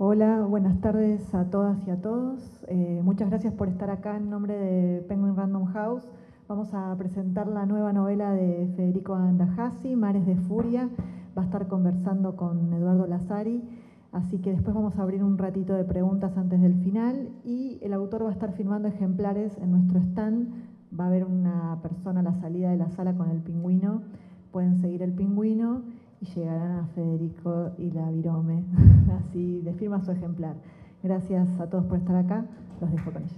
Hola, buenas tardes a todas y a todos. Muchas gracias por estar acá en nombre de Penguin Random House. Vamos a presentar la nueva novela de Federico Andajasi, Mares de Furia. Va a estar conversando con Eduardo Lazzari, así que después vamos a abrir un ratito de preguntas antes del final y el autor va a estar firmando ejemplares en nuestro stand. Va a haber una persona a la salida de la sala con el pingüino. Pueden seguir el pingüino y llegarán a Federico y la Virome, así les firma su ejemplar. Gracias a todos por estar acá, los dejo con ellos.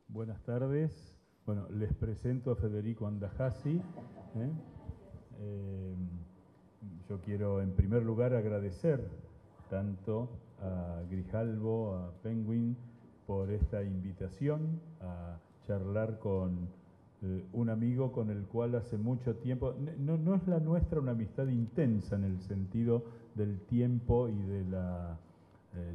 Buenas tardes. Bueno, les presento a Federico Andajasi. Yo quiero en primer lugar agradecer tanto a Grijalbo, a Penguin, por esta invitación a charlar con un amigo con el cual hace mucho tiempo, no es la nuestra una amistad intensa en el sentido del tiempo y de la,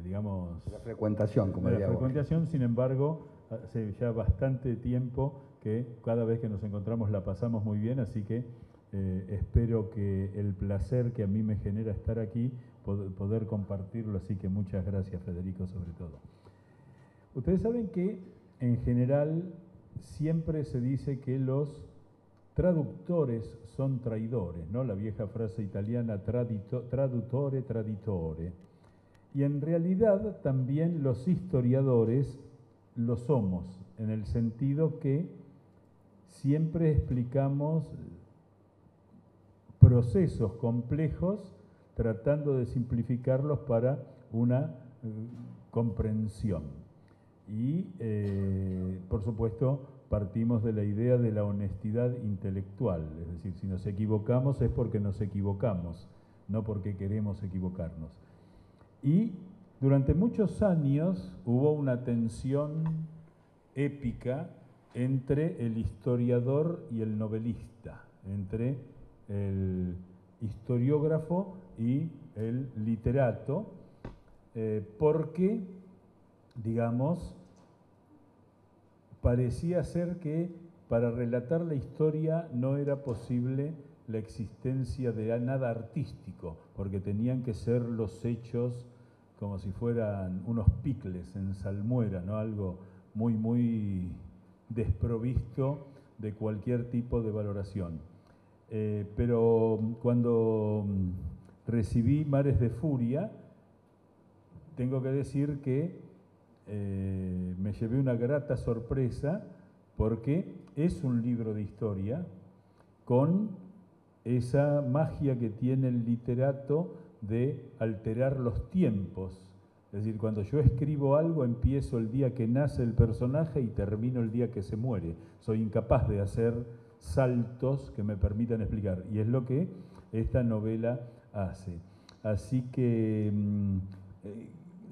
digamos... La frecuentación, como diría. La frecuentación, sin embargo, hace ya bastante tiempo que cada vez que nos encontramos la pasamos muy bien, así que espero que el placer que a mí me genera estar aquí, poder compartirlo, así que muchas gracias, Federico, sobre todo. Ustedes saben que en general siempre se dice que los traductores son traidores, ¿no? La vieja frase italiana traduttore, traditore. Y en realidad también los historiadores lo somos, en el sentido que siempre explicamos procesos complejos tratando de simplificarlos para una comprensión. Y, por supuesto, partimos de la idea de la honestidad intelectual, es decir, si nos equivocamos es porque nos equivocamos, no porque queremos equivocarnos. Y durante muchos años hubo una tensión épica entre el historiador y el novelista, entre el historiógrafo y el literato, porque, digamos, parecía ser que para relatar la historia no era posible la existencia de nada artístico, porque tenían que ser los hechos como si fueran unos picles en salmuera, ¿no? Algo muy, muy desprovisto de cualquier tipo de valoración. Pero cuando recibí Mares de Furia, tengo que decir que me llevé una grata sorpresa porque es un libro de historia con esa magia que tiene el literato de alterar los tiempos. Es decir, cuando yo escribo algo, empiezo el día que nace el personaje y termino el día que se muere. Soy incapaz de hacer saltos que me permitan explicar. Y es lo que esta novela hace. Así que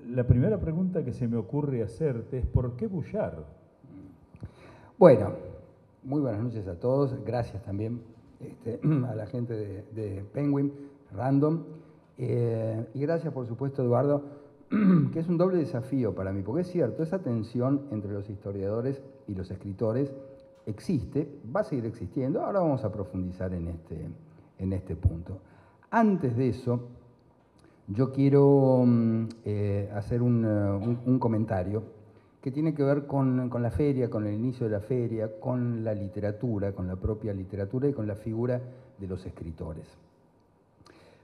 la primera pregunta que se me ocurre hacerte es ¿por qué Bouchard? Bueno, muy buenas noches a todos. Gracias también a la gente de Penguin Random. Y gracias, por supuesto, Eduardo, que es un doble desafío para mí, porque es cierto, esa tensión entre los historiadores y los escritores existe, va a seguir existiendo. Ahora vamos a profundizar en este punto. Antes de eso, yo quiero hacer un comentario que tiene que ver con la feria, con el inicio de la feria, con la literatura, con la propia literatura y con la figura de los escritores.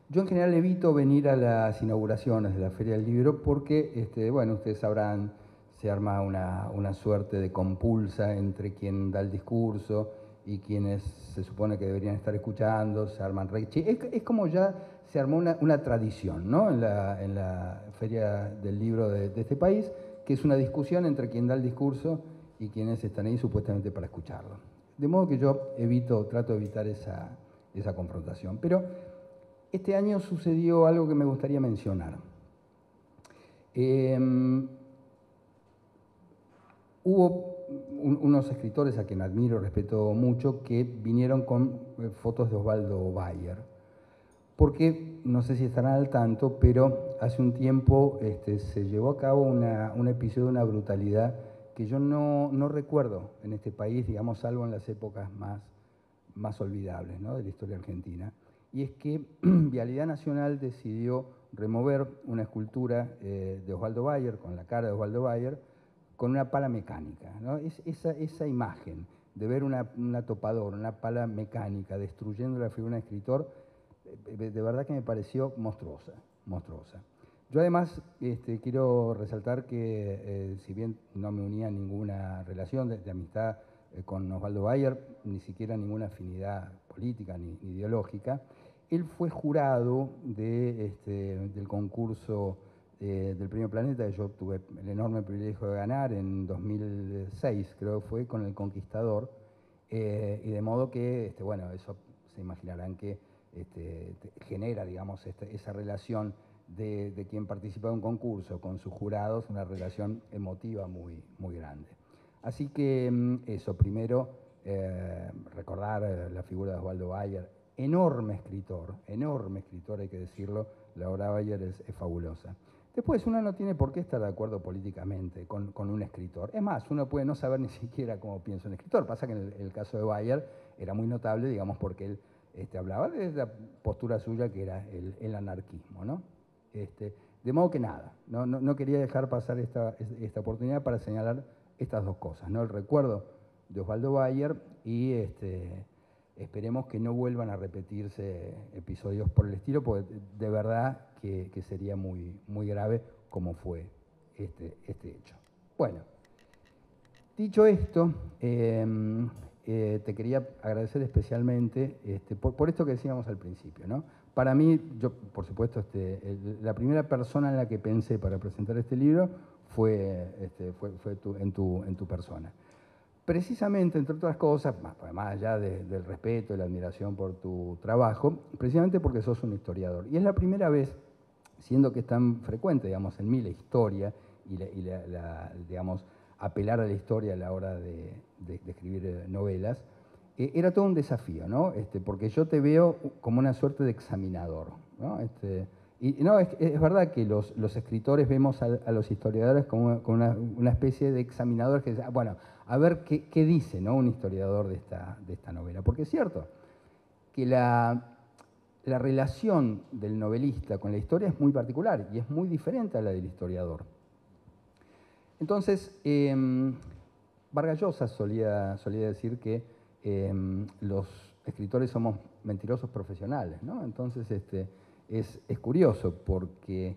Yo en general evito venir a las inauguraciones de la Feria del Libro porque, bueno, ustedes sabrán, se arma una suerte de compulsa entre quien da el discurso y quienes se supone que deberían estar escuchando, se arman es como ya se armó una tradición, ¿no? En la Feria del Libro de este país, que es una discusión entre quien da el discurso y quienes están ahí supuestamente para escucharlo. De modo que yo trato de evitar esa confrontación. Pero este año sucedió algo que me gustaría mencionar. Hubo unos escritores a quien admiro, respeto mucho, que vinieron con fotos de Osvaldo Bayer. Porque, no sé si estarán al tanto, pero hace un tiempo se llevó a cabo un episodio de una brutalidad que yo no recuerdo en este país, digamos, salvo en las épocas más olvidables, ¿no?, de la historia argentina, y es que Vialidad Nacional decidió remover una escultura de Osvaldo Bayer, con la cara de Osvaldo Bayer, con una pala mecánica, ¿no? Esa imagen de ver una topadora, una pala mecánica destruyendo la figura de un escritor, de verdad que me pareció monstruosa, monstruosa. Yo además quiero resaltar que si bien no me unía ninguna relación de amistad con Osvaldo Bayer, ni siquiera ninguna afinidad política ni ideológica, él fue jurado del concurso del Premio Planeta, que yo tuve el enorme privilegio de ganar en 2006, creo que fue, con El Conquistador, y de modo que, bueno, eso se imaginarán que genera, digamos, esa relación de quien participa de un concurso con sus jurados, una relación emotiva muy grande. Así que eso, primero, recordar la figura de Osvaldo Bayer, enorme escritor, hay que decirlo, la obra de Bayer es fabulosa. Después, uno no tiene por qué estar de acuerdo políticamente con un escritor. Es más, uno puede no saber ni siquiera cómo piensa un escritor. Pasa que en el caso de Bayer era muy notable, digamos, porque él hablaba de la postura suya, que era el anarquismo, ¿no? De modo que nada, no quería dejar pasar esta oportunidad para señalar estas dos cosas, ¿no? El recuerdo de Osvaldo Bayer y esperemos que no vuelvan a repetirse episodios por el estilo, porque de verdad que sería muy grave como fue este hecho. Bueno, dicho esto, te quería agradecer especialmente por esto que decíamos al principio, ¿no? Para mí, yo, por supuesto, la primera persona en la que pensé para presentar este libro fue en tu persona. Precisamente, entre otras cosas, más allá del respeto y la admiración por tu trabajo, precisamente porque sos un historiador. Y es la primera vez, siendo que es tan frecuente, digamos, en mí la historia y digamos, apelar a la historia a la hora de escribir novelas, era todo un desafío, ¿no? Porque yo te veo como una suerte de examinador, ¿no? Es verdad que los escritores vemos a los historiadores como una especie de examinadores que dicen, bueno, a ver qué dice, ¿no?, un historiador de esta novela. Porque es cierto que la relación del novelista con la historia es muy particular y es muy diferente a la del historiador. Entonces, Vargas Llosa solía decir que los escritores somos mentirosos profesionales, ¿no? Entonces, es curioso porque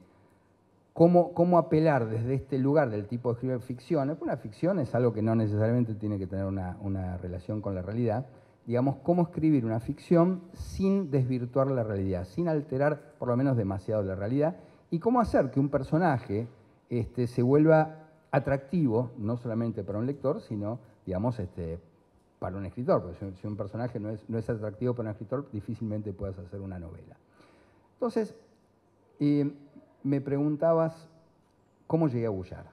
cómo apelar desde este lugar del tipo de escribir ficción. Una ficción es algo que no necesariamente tiene que tener una relación con la realidad. Digamos, cómo escribir una ficción sin desvirtuar la realidad, sin alterar por lo menos demasiado la realidad, y cómo hacer que un personaje se vuelva atractivo, no solamente para un lector, sino, digamos, para un escritor. Porque si un personaje no es atractivo para un escritor, difícilmente puedas hacer una novela. Entonces, me preguntabas cómo llegué a Bullard.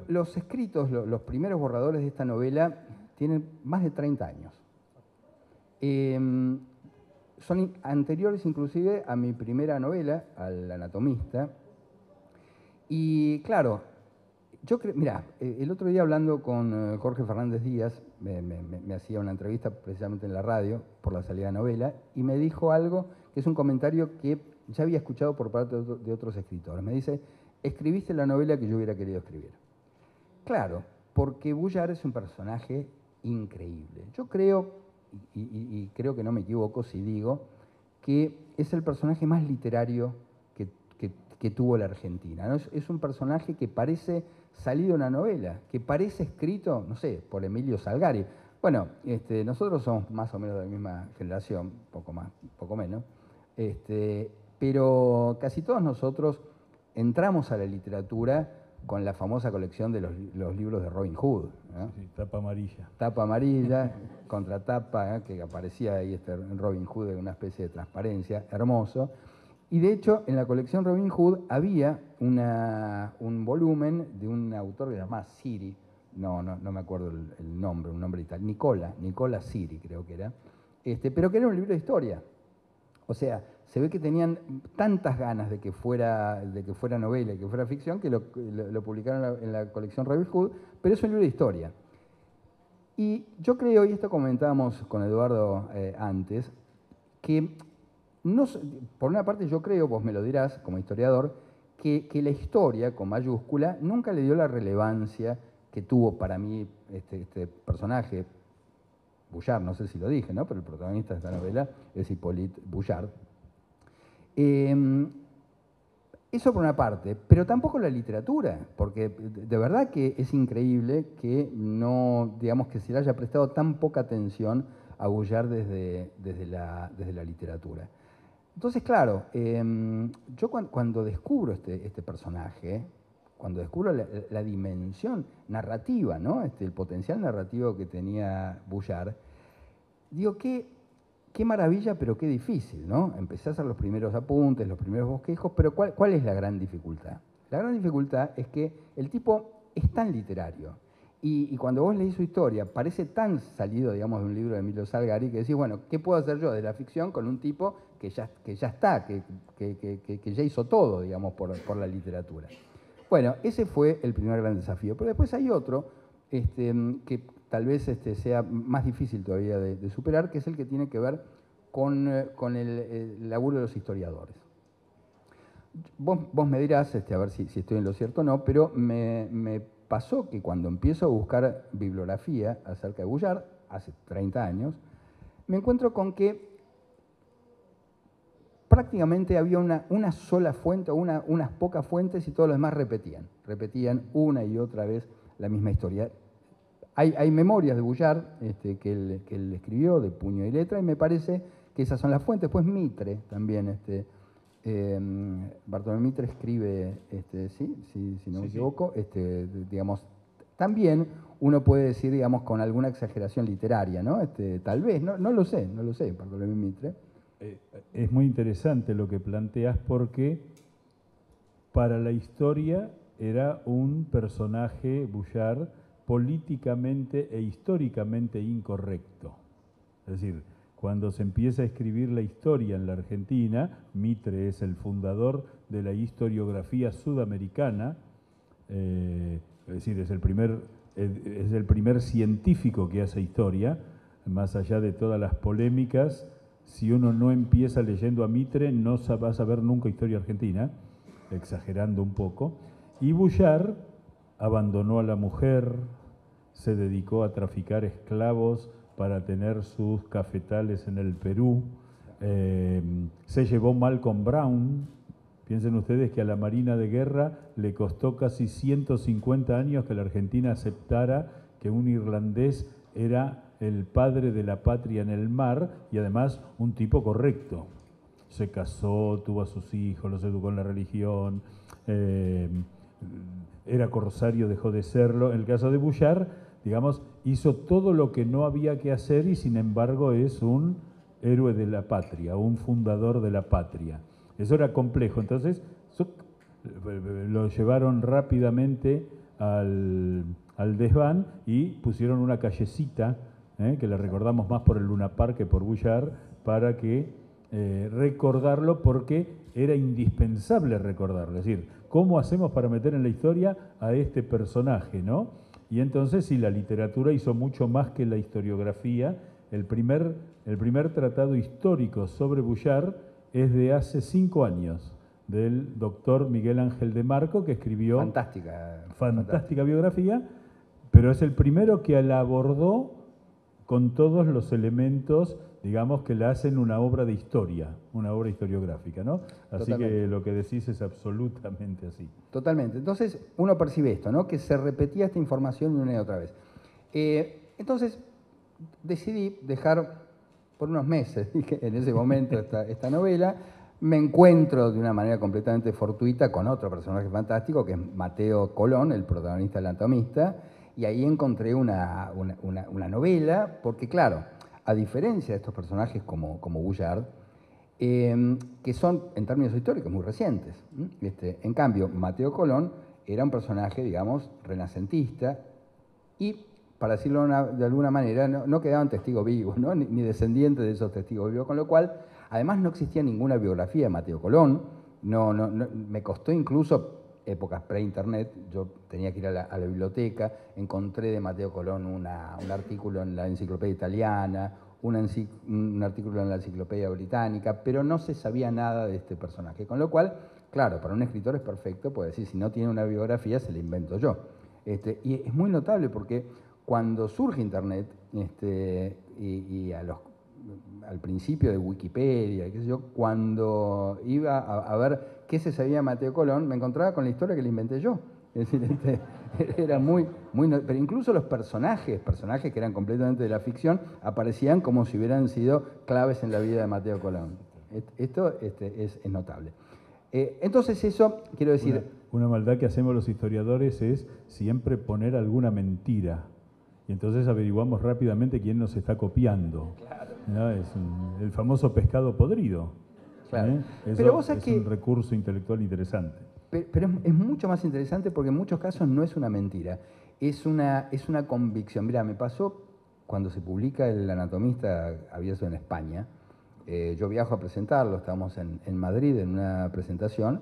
Los escritos, los primeros borradores de esta novela tienen más de 30 años. Son anteriores inclusive a mi primera novela, al Anatomista. Y claro, mirá, el otro día hablando con Jorge Fernández Díaz, me hacía una entrevista precisamente en la radio por la salida de novela, y me dijo algo que es un comentario que ya había escuchado por parte de otros escritores. Me dice, escribiste la novela que yo hubiera querido escribir. Claro, porque Bullard es un personaje increíble. Yo creo, y creo que no me equivoco si digo, que es el personaje más literario que tuvo la Argentina, ¿no? Es un personaje que parece salido de una novela, que parece escrito, no sé, por Emilio Salgari. Bueno, nosotros somos más o menos de la misma generación, poco más, poco menos, pero casi todos nosotros entramos a la literatura con la famosa colección de los libros de Robin Hood, ¿no? Sí, tapa amarilla. Tapa amarilla, contratapa, que aparecía ahí Robin Hood en una especie de transparencia, hermoso. Y de hecho, en la colección Robin Hood había un volumen de un autor que se llamaba Siri, no me acuerdo el nombre, un nombre italiano, Nicola Siri creo que era, pero que era un libro de historia. O sea, se ve que tenían tantas ganas de que fuera novela y que fuera ficción que lo publicaron en la colección Rebel Hood, pero es un libro de historia. Y yo creo, y esto comentábamos con Eduardo antes, que por una parte yo creo, vos me lo dirás como historiador, que la historia con mayúscula nunca le dio la relevancia que tuvo para mí este personaje, Boullard, no sé si lo dije, ¿no? Pero el protagonista de esta novela es Hippolyte Boullard. Eso por una parte, pero tampoco la literatura, porque de verdad que es increíble que no, digamos, que se le haya prestado tan poca atención a Boullard desde la literatura. Entonces, claro, yo cuando descubro este personaje, cuando descubro la dimensión narrativa, ¿no? El potencial narrativo que tenía Boullard, digo, qué maravilla, pero qué difícil, ¿no? Empecé a hacer los primeros apuntes, los primeros bosquejos, pero ¿cuál es la gran dificultad? La gran dificultad es que el tipo es tan literario y cuando vos leís su historia parece tan salido, digamos, de un libro de Emilio Salgari que decís, bueno, ¿qué puedo hacer yo de la ficción con un tipo que ya está, que ya hizo todo, digamos, por la literatura? Bueno, ese fue el primer gran desafío, pero después hay otro que tal vez sea más difícil todavía de superar, que es el que tiene que ver con el laburo de los historiadores. Vos me dirás, a ver si estoy en lo cierto o no, pero me pasó que cuando empiezo a buscar bibliografía acerca de Boullard, hace 30 años, me encuentro con que prácticamente había una sola fuente o unas pocas fuentes y todos los demás repetían una y otra vez la misma historia. Hay memorias de Boullard que él escribió de puño y letra y me parece que esas son las fuentes. Pues Mitre también, Bartolomé Mitre escribe, si no me equivoco, digamos, también uno puede decir, digamos, con alguna exageración literaria, ¿no? Tal vez, no lo sé, Bartolomé Mitre. Es muy interesante lo que planteas porque para la historia era un personaje, Boullard, políticamente e históricamente incorrecto. Es decir, cuando se empieza a escribir la historia en la Argentina, Mitre es el fundador de la historiografía sudamericana, es decir, es el primer científico que hace historia, más allá de todas las polémicas. Si uno no empieza leyendo a Mitre, no va a saber nunca historia argentina, exagerando un poco. Y Boullard abandonó a la mujer, se dedicó a traficar esclavos para tener sus cafetales en el Perú, se llevó Malcolm Brown. Piensen ustedes que a la Marina de Guerra le costó casi 150 años que la Argentina aceptara que un irlandés era el padre de la patria en el mar y además un tipo correcto. Se casó, tuvo a sus hijos, los educó en la religión, era corsario, dejó de serlo. En el caso de Boullard, digamos, hizo todo lo que no había que hacer y sin embargo es un héroe de la patria, un fundador de la patria. Eso era complejo, entonces lo llevaron rápidamente al desván y pusieron una callecita, que le recordamos más por el Luna Park que por Boullard, para que recordarlo, porque era indispensable recordarlo. Es decir, ¿cómo hacemos para meter en la historia a este personaje, no? Y entonces, sí, la literatura hizo mucho más que la historiografía. El primer tratado histórico sobre Boullard es de hace 5 años, del doctor Miguel Ángel de Marco, que escribió fantástica biografía, pero es el primero que la abordó con todos los elementos, digamos, que la hacen una obra de historia, una obra historiográfica, ¿no? Así Totalmente. Que lo que decís es absolutamente así. Totalmente. Entonces, uno percibe esto, ¿no? Que se repetía esta información una y otra vez. Entonces, decidí dejar por unos meses, en ese momento, esta novela. Me encuentro de una manera completamente fortuita con otro personaje fantástico, que es Mateo Colón, el protagonista del Anatomista, y ahí encontré una novela, porque claro, a diferencia de estos personajes como Boullard, que son, en términos históricos, muy recientes. En cambio, Mateo Colón era un personaje, digamos, renacentista, y para decirlo de alguna manera, no quedaban testigos vivos, ¿no? Ni descendientes de esos testigos vivos, con lo cual, además no existía ninguna biografía de Mateo Colón, me costó incluso épocas pre-internet, yo tenía que ir a la biblioteca, encontré de Mateo Colón un artículo en la Enciclopedia Italiana, un artículo en la Enciclopedia Británica, pero no se sabía nada de este personaje, con lo cual, claro, para un escritor es perfecto, puede decir, si no tiene una biografía, se la invento yo. Y es muy notable porque cuando surge Internet, y al principio de Wikipedia, qué sé yo, cuando iba a ver qué se sabía de Mateo Colón, me encontraba con la historia que le inventé yo. Es decir, era pero incluso los personajes que eran completamente de la ficción, aparecían como si hubieran sido claves en la vida de Mateo Colón. Esto es notable. Entonces eso, quiero decir... Una maldad que hacemos los historiadores es siempre poner alguna mentira. Y entonces averiguamos rápidamente quién nos está copiando. Claro. ¿No? Es el famoso pescado podrido. Claro. Eso pero vos es un recurso intelectual interesante. Pero es mucho más interesante porque en muchos casos no es una mentira, es una convicción. Mirá, me pasó cuando se publica El Anatomista, había sido en España, yo viajo a presentarlo, estábamos en Madrid en una presentación,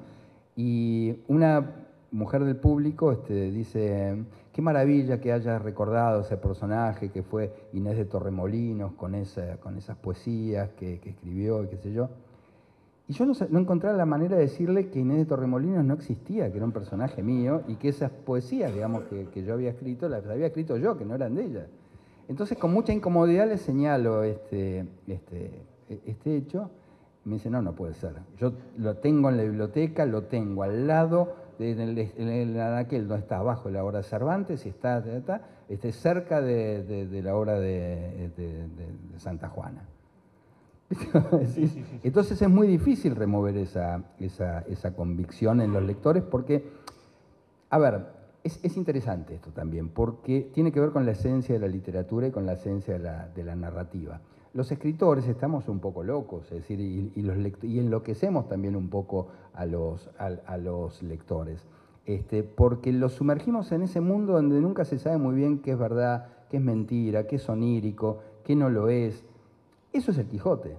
y una mujer del público dice, qué maravilla que hayas recordado ese personaje que fue Inés de Torremolinos, con esas poesías que escribió y qué sé yo. Y yo no encontraba la manera de decirle que Inés de Torremolinos no existía, que era un personaje mío, y que esas poesías, digamos, que yo había escrito, las había escrito yo, que no eran de ella. Entonces, con mucha incomodidad le señalo este hecho. Me dice, no puede ser. Yo lo tengo en la biblioteca, lo tengo al lado, en aquel donde está abajo de la obra de Cervantes, y está cerca de la obra de Santa Juana. Sí. Entonces es muy difícil remover esa convicción en los lectores porque, a ver, es interesante esto también, porque tiene que ver con la esencia de la literatura y con la esencia de la narrativa. Los escritores estamos un poco locos, es decir, y enloquecemos también un poco a los lectores, porque los sumergimos en ese mundo donde nunca se sabe muy bien qué es verdad, qué es mentira, qué es onírico, qué no lo es. Eso es el Quijote.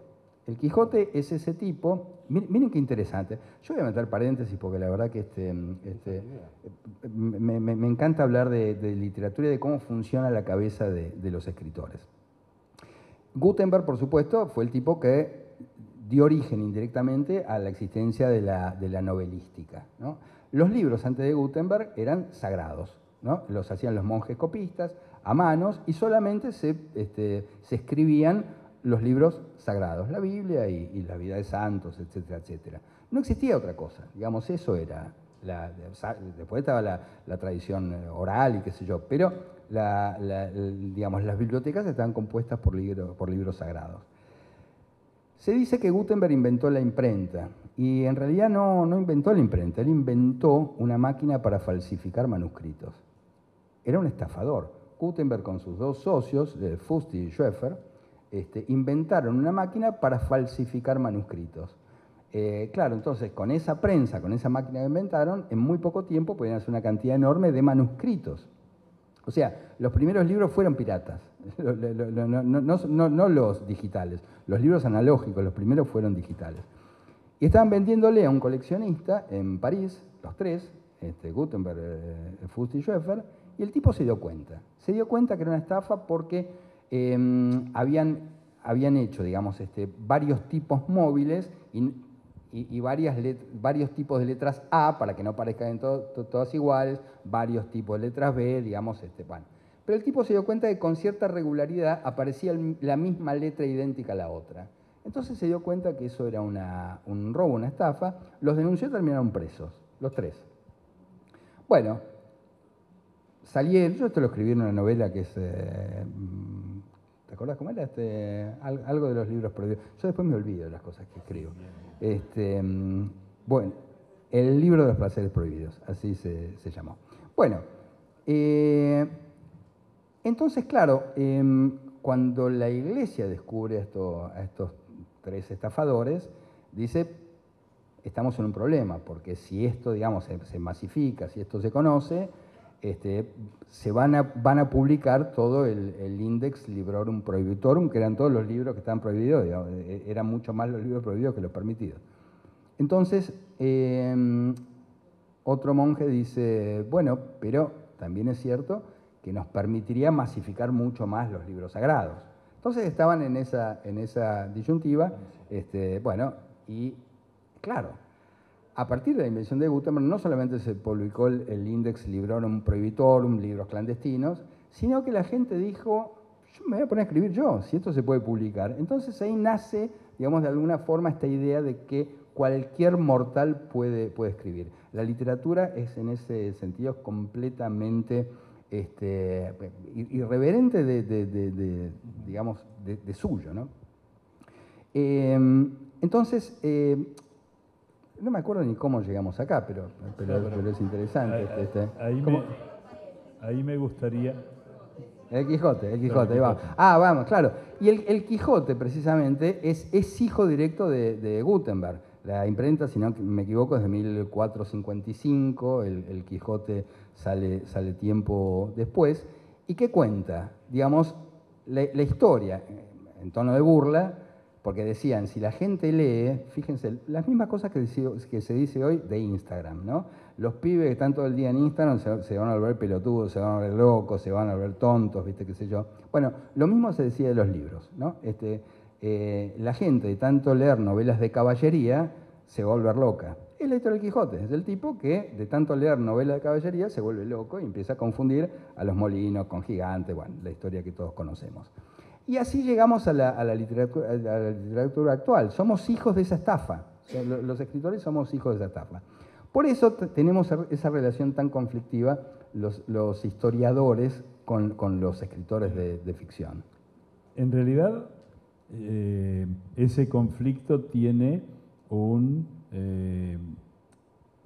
El Quijote es ese tipo. Miren qué interesante. Yo voy a meter paréntesis porque la verdad que me encanta hablar de literatura y de cómo funciona la cabeza de los escritores. Gutenberg, por supuesto, fue el tipo que dio origen indirectamente a la existencia de la novelística, ¿no? Los libros antes de Gutenberg eran sagrados, ¿no? Los hacían los monjes copistas a manos y solamente se escribían los libros sagrados, la Biblia y la vida de santos, etcétera, etcétera. No existía otra cosa, digamos, eso era. Después estaba la tradición oral y qué sé yo, pero digamos, las bibliotecas estaban compuestas por libros sagrados. Se dice que Gutenberg inventó la imprenta, y en realidad no inventó la imprenta, él inventó una máquina para falsificar manuscritos. Era un estafador. Gutenberg con sus dos socios, Fust y Schoeffer, inventaron una máquina para falsificar manuscritos. Claro, entonces con esa prensa, con esa máquina que inventaron, en muy poco tiempo podían hacer una cantidad enorme de manuscritos. O sea, los primeros libros fueron piratas, no los digitales, los libros analógicos, los primeros fueron digitales. Y estaban vendiéndole a un coleccionista en París, los tres, Gutenberg, Fust y Schoeffer, y el tipo se dio cuenta. Se dio cuenta que era una estafa porque habían hecho, digamos, varios tipos móviles y varios tipos de letras A para que no parezcan todas iguales, varios tipos de letras B, digamos, bueno. Pero el tipo se dio cuenta que con cierta regularidad aparecía la misma letra idéntica a la otra. Entonces se dio cuenta que eso era un robo, una estafa. Los denunció y terminaron presos, los tres. Bueno, Salier, yo esto lo escribí en una novela que es... ¿te acordás cómo era? Algo de los libros prohibidos. Yo después me olvido de las cosas que escribo. Bueno, el libro de los placeres prohibidos, así se llamó. Bueno, entonces, claro, cuando la Iglesia descubre a estos tres estafadores, dice, estamos en un problema, porque si esto, digamos, se masifica, si esto se conoce, se van a publicar todo el Index Librorum Prohibitorum, que eran todos los libros que estaban prohibidos, digamos, eran mucho más los libros prohibidos que los permitidos. Entonces, otro monje dice, bueno, pero también es cierto que nos permitiría masificar mucho más los libros sagrados. Entonces estaban en esa disyuntiva, bueno, y claro, a partir de la invención de Gutenberg no solamente se publicó el Index Librorum Prohibitorum, libros clandestinos, sino que la gente dijo, yo me voy a poner a escribir yo, si esto se puede publicar. Entonces ahí nace, digamos, de alguna forma esta idea de que cualquier mortal puede escribir. La literatura es en ese sentido completamente irreverente digamos, de suyo, ¿no? Entonces, no me acuerdo ni cómo llegamos acá, pero es interesante. Ahí me gustaría... El Quijote, ahí va. Ah, vamos, claro. Y el Quijote, precisamente, es hijo directo de Gutenberg. La imprenta, si no me equivoco, es de 1455, el Quijote sale tiempo después. ¿Y qué cuenta? Digamos, la historia, en tono de burla, porque decían, si la gente lee, fíjense, las mismas cosas que se dice hoy de Instagram, ¿no? Los pibes que están todo el día en Instagram se van a volver pelotudos, se van a volver locos, se van a volver tontos, ¿viste? Qué sé yo. Bueno, lo mismo se decía de los libros, ¿no? La gente de tanto leer novelas de caballería se va a volver loca. Es la historia del Quijote, es el tipo que de tanto leer novelas de caballería se vuelve loco y empieza a confundir a los molinos con gigantes, bueno, la historia que todos conocemos. Y así llegamos a la literatura actual. Somos hijos de esa estafa. O sea, los escritores somos hijos de esa estafa. Por eso tenemos esa relación tan conflictiva los historiadores con los escritores de ficción. En realidad, ese conflicto tiene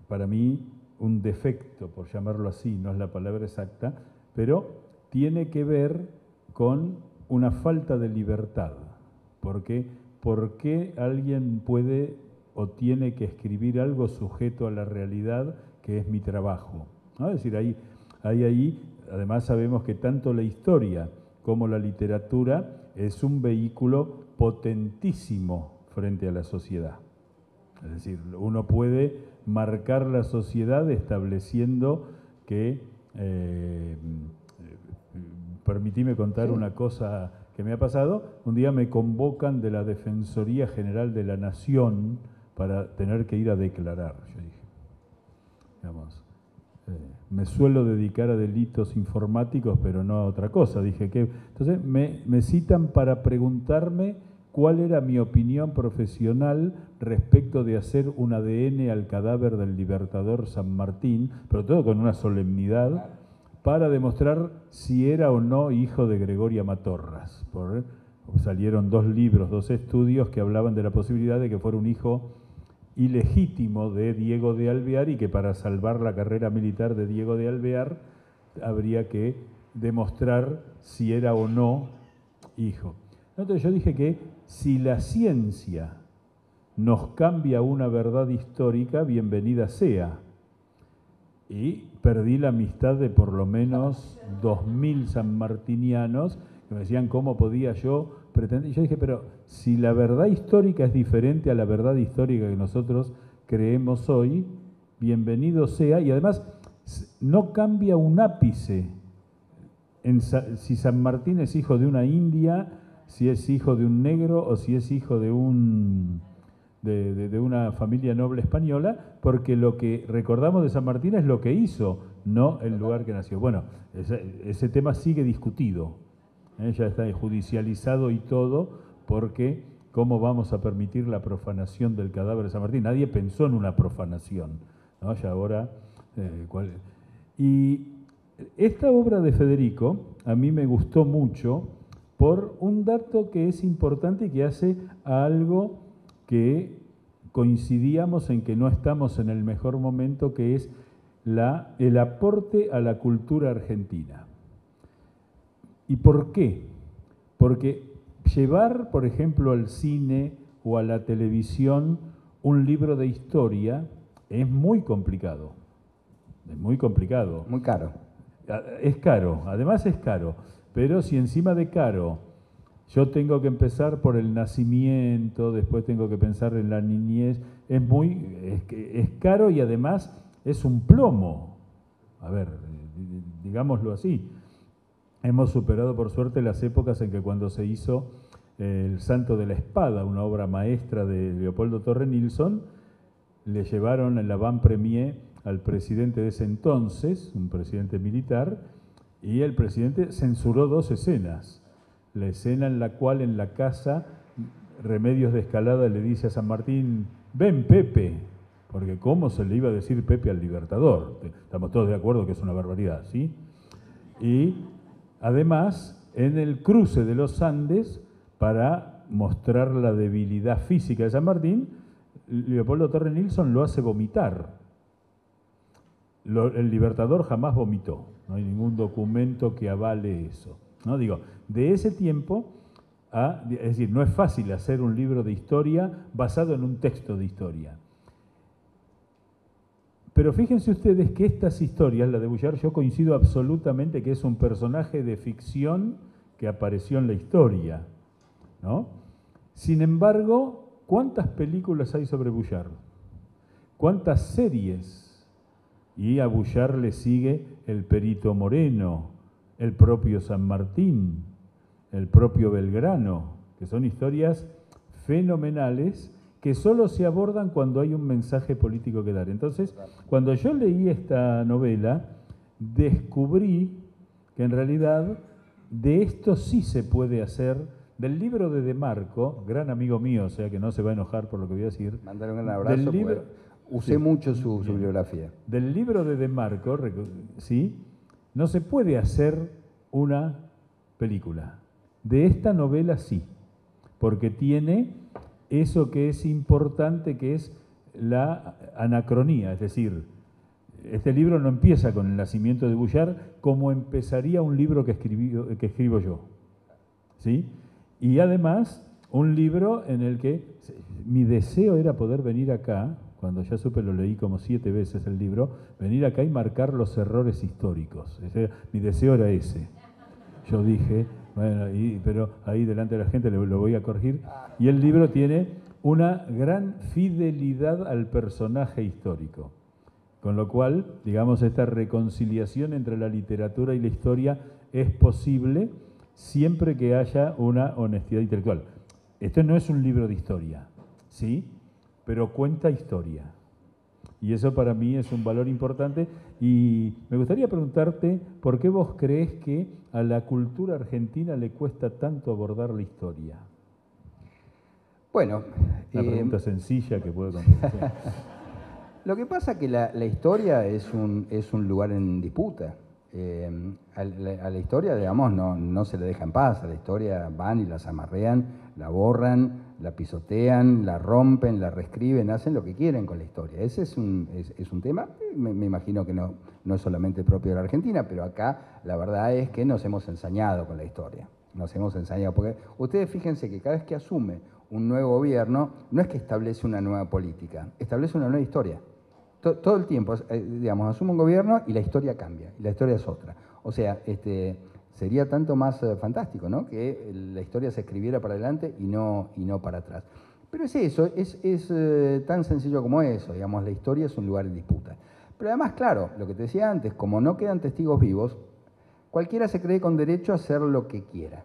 para mí, un defecto, por llamarlo así, no es la palabra exacta, pero tiene que ver con una falta de libertad. Porque ¿por qué alguien puede o tiene que escribir algo sujeto a la realidad que es mi trabajo? ¿No? Es decir, ahí, además sabemos que tanto la historia como la literatura es un vehículo potentísimo frente a la sociedad. Es decir, uno puede marcar la sociedad estableciendo que... permitime contar una cosa que me ha pasado. Un día me convocan de la Defensoría General de la Nación para tener que ir a declarar. Yo dije, digamos, me suelo dedicar a delitos informáticos, pero no a otra cosa. Dije que entonces me citan para preguntarme cuál era mi opinión profesional respecto de hacer un ADN al cadáver del libertador San Martín, pero todo con una solemnidad, para demostrar si era o no hijo de Gregoria Matorras. Salieron 2 libros, 2 estudios que hablaban de la posibilidad de que fuera un hijo ilegítimo de Diego de Alvear y que para salvar la carrera militar de Diego de Alvear habría que demostrar si era o no hijo. Entonces yo dije que si la ciencia nos cambia una verdad histórica, bienvenida sea. Y perdí la amistad de por lo menos 2000 sanmartinianos que me decían cómo podía yo pretender. Y yo dije, pero si la verdad histórica es diferente a la verdad histórica que nosotros creemos hoy, bienvenido sea. Y además no cambia un ápice si San Martín es hijo de una india, si es hijo de un negro o si es hijo de una familia noble española, porque lo que recordamos de San Martín es lo que hizo, no el lugar que nació. Bueno, ese tema sigue discutido, ya está judicializado y todo, porque ¿cómo vamos a permitir la profanación del cadáver de San Martín? Nadie pensó en una profanación, ¿no? Ya ahora, y esta obra de Federico a mí me gustó mucho por un dato que es importante y que hace a algo que coincidíamos en que no estamos en el mejor momento, que es el aporte a la cultura argentina. ¿Y por qué? Porque llevar, por ejemplo, al cine o a la televisión un libro de historia es muy complicado. Es muy complicado. Muy caro. Es caro, además es caro, pero si encima de caro yo tengo que empezar por el nacimiento, después tengo que pensar en la niñez, es caro y además es un plomo. A ver, digámoslo así. Hemos superado por suerte las épocas en que cuando se hizo El Santo de la Espada, una obra maestra de Leopoldo Torre Nilsson, le llevaron en la avant-première al presidente de ese entonces, un presidente militar, y el presidente censuró 2 escenas. La escena en la cual en la casa Remedios de Escalada le dice a San Martín, ven Pepe, porque ¿cómo se le iba a decir Pepe al Libertador? Estamos todos de acuerdo que es una barbaridad, ¿sí? Y además, en el cruce de los Andes, para mostrar la debilidad física de San Martín, Leopoldo Torre Nilsson lo hace vomitar. El Libertador jamás vomitó, no hay ningún documento que avale eso. ¿No? Digo, de ese tiempo, es decir, no es fácil hacer un libro de historia basado en un texto de historia. Pero fíjense ustedes que estas historias, la de Boullard, yo coincido absolutamente que es un personaje de ficción que apareció en la historia, ¿no? Sin embargo, ¿cuántas películas hay sobre Boullard? ¿Cuántas series? Y a Boullard le sigue El Perito Moreno, el propio San Martín, el propio Belgrano, que son historias fenomenales que solo se abordan cuando hay un mensaje político que dar. Entonces, cuando yo leí esta novela, descubrí que en realidad de esto sí se puede hacer, del libro de De Marco, gran amigo mío, o sea que no se va a enojar por lo que voy a decir. Mandar un gran abrazo, usé sí, mucho su bibliografía. Del libro de Marco, ¿sí? No se puede hacer una película. De esta novela sí, porque tiene eso que es importante, que es la anacronía, es decir, este libro no empieza con el nacimiento de Boullard como empezaría un libro que escribo yo, ¿sí? Y además, un libro en el que mi deseo era poder venir acá, cuando ya supe, lo leí como 7 veces el libro, venir acá y marcar los errores históricos. Mi deseo era ese. Yo dije, bueno, pero ahí delante de la gente lo voy a corregir. Y el libro tiene una gran fidelidad al personaje histórico. Con lo cual, digamos, esta reconciliación entre la literatura y la historia es posible siempre que haya una honestidad intelectual. Esto no es un libro de historia, ¿sí? Pero cuenta historia. Y eso para mí es un valor importante. Y me gustaría preguntarte, ¿por qué vos crees que a la cultura argentina le cuesta tanto abordar la historia? Bueno, una pregunta sencilla que puedo contestar. Lo que pasa es que la historia es un lugar en disputa. A la historia, digamos, no se le deja en paz. A la historia van y la zamarrean, la borran, la pisotean, la rompen, la reescriben, hacen lo que quieren con la historia. Ese es un tema, me imagino que no es solamente propio de la Argentina, pero acá la verdad es que nos hemos ensañado con la historia. Nos hemos ensañado, porque ustedes fíjense que cada vez que asume un nuevo gobierno, no es que establece una nueva política, establece una nueva historia. Todo el tiempo, digamos, asume un gobierno y la historia cambia, y la historia es otra. O sea, sería tanto más fantástico, ¿no?, que la historia se escribiera para adelante y no para atrás. Pero es eso, es tan sencillo como eso, digamos, la historia es un lugar en disputa. Pero además, claro, lo que te decía antes, como no quedan testigos vivos, cualquiera se cree con derecho a hacer lo que quiera.